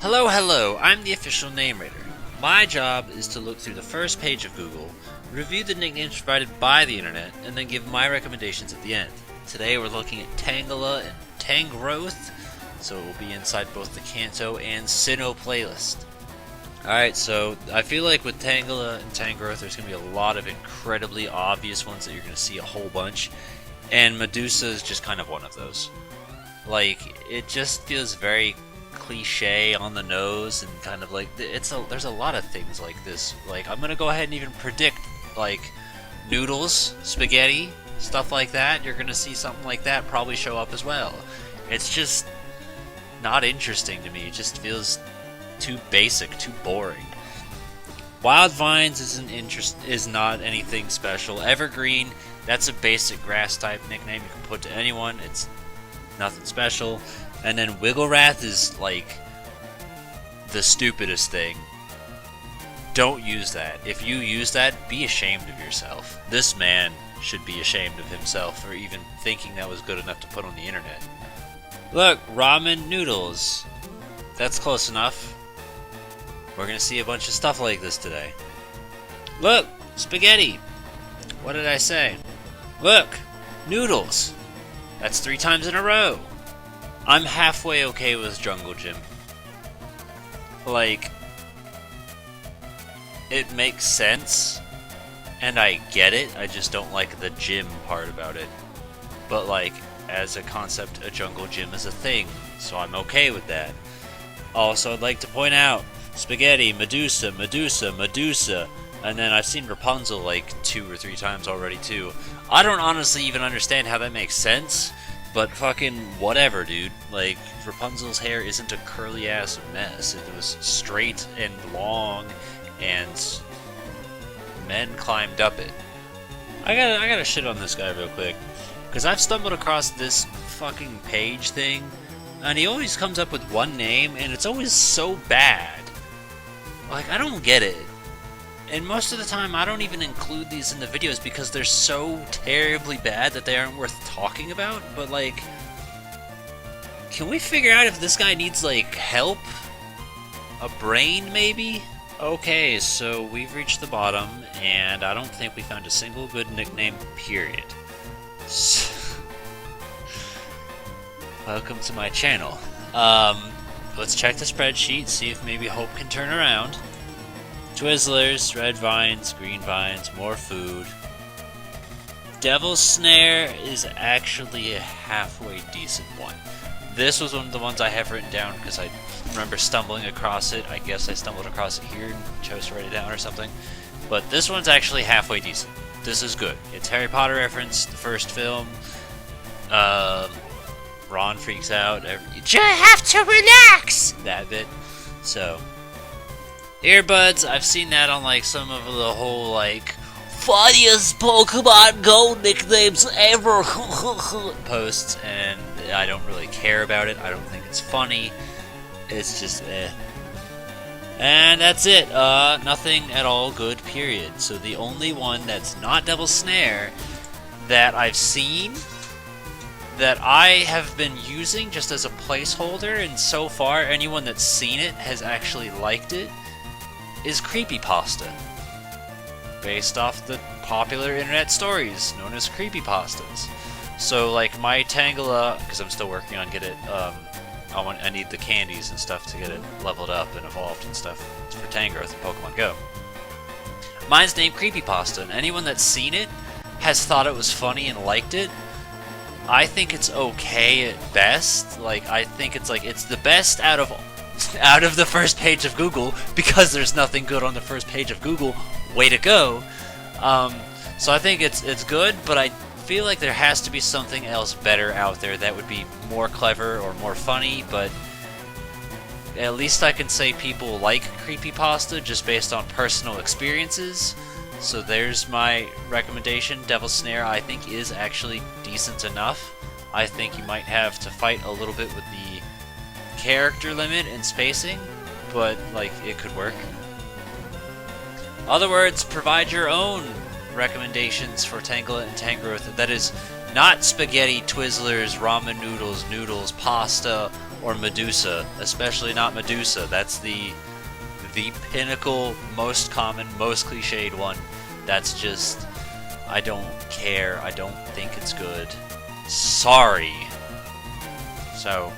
Hello, I'm the official name raider. My job is to look through the first page of Google, review the nicknames provided by the internet, and then give my recommendations at the end. Today we're looking at Tangela and Tangrowth, so it will be inside both the Kanto and Sinnoh playlist. Alright, so I feel like with Tangela and Tangrowth there's going to be a lot of incredibly obvious ones that you're going to see a whole bunch, and Medusa is just kind of one of those. Like, it just feels very cliche on the nose, and kind of like there's a lot of things like this. Like, I'm gonna go ahead and even predict, like, noodles, spaghetti, stuff like that. You're gonna see something like that probably show up as well. It's just not interesting to me. It just feels too basic, too boring. Wild Vines is not anything special. Evergreen, that's a basic grass type nickname you can put to anyone. It's nothing special. And then Wigglerath is like the stupidest thing. Don't use that. If you use that, be ashamed of yourself. This man should be ashamed of himself for even thinking that was good enough to put on the internet. Look, ramen noodles. That's close enough. We're gonna see a bunch of stuff like this today. Look, spaghetti. What did I say? Look, noodles. That's 3 times in a row. I'm halfway okay with Jungle Gym. Like, it makes sense, and I get it, I just don't like the gym part about it. But, like, as a concept, a jungle gym is a thing, so I'm okay with that. Also, I'd like to point out, spaghetti, Medusa, and then I've seen Rapunzel like 2 or 3 times already too. I don't honestly even understand how that makes sense, but fucking whatever, dude. Like, Rapunzel's hair isn't a curly ass mess. It was straight and long, and men climbed up it. I gotta shit on this guy real quick, because I've stumbled across this fucking page thing, and he always comes up with one name, and it's always so bad. Like, I don't get it. And most of the time, I don't even include these in the videos because they're so terribly bad that they aren't worth talking about. But, like, can we figure out if this guy needs, like, help? A brain, maybe? Okay, so we've reached the bottom, and I don't think we found a single good nickname, period. Welcome to my channel. Let's check the spreadsheet, see if maybe hope can turn around. Twizzlers, red vines, green vines, more food. Devil's Snare is actually a halfway decent one. This was one of the ones I have written down because I remember stumbling across it. I guess I stumbled across it here and chose to write it down or something. But this one's actually halfway decent. This is good. It's Harry Potter reference, the first film. Ron freaks out. You have to relax! That bit. So, earbuds, I've seen that on, like, some of the whole, like, funniest Pokemon Go nicknames ever posts, and I don't really care about it. I don't think it's funny. It's just, eh. And that's it. Nothing at all good, period. So the only one that's not Devil's Snare that I've seen, that I have been using just as a placeholder, and so far anyone that's seen it has actually liked it, is creepypasta, based off the popular internet stories known as creepypastas. So, like, my Tangela, because I'm still working on getting it, I need the candies and stuff to get it leveled up and evolved and stuff for Tangrowth and Pokemon Go. Mine's named Creepypasta, and anyone that's seen it has thought it was funny and liked it. I think it's okay at best. Like, I think it's the best out of the first page of Google, because there's nothing good on the first page of Google. Way to go. So I think it's good, but I feel like there has to be something else better out there that would be more clever or more funny, but at least I can say people like creepypasta just based on personal experiences. So there's my recommendation. Devil's Snare, I think, is actually decent enough. I think you might have to fight a little bit with the character limit and spacing, but, like, it could work. Other words, provide your own recommendations for Tangela and Tangrowth. That is not spaghetti, Twizzlers, ramen noodles, pasta, or Medusa, especially not Medusa. That's the pinnacle, most common, most cliched one. That's just, I don't care. I don't think it's good. Sorry. So,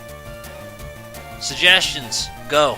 suggestions, go.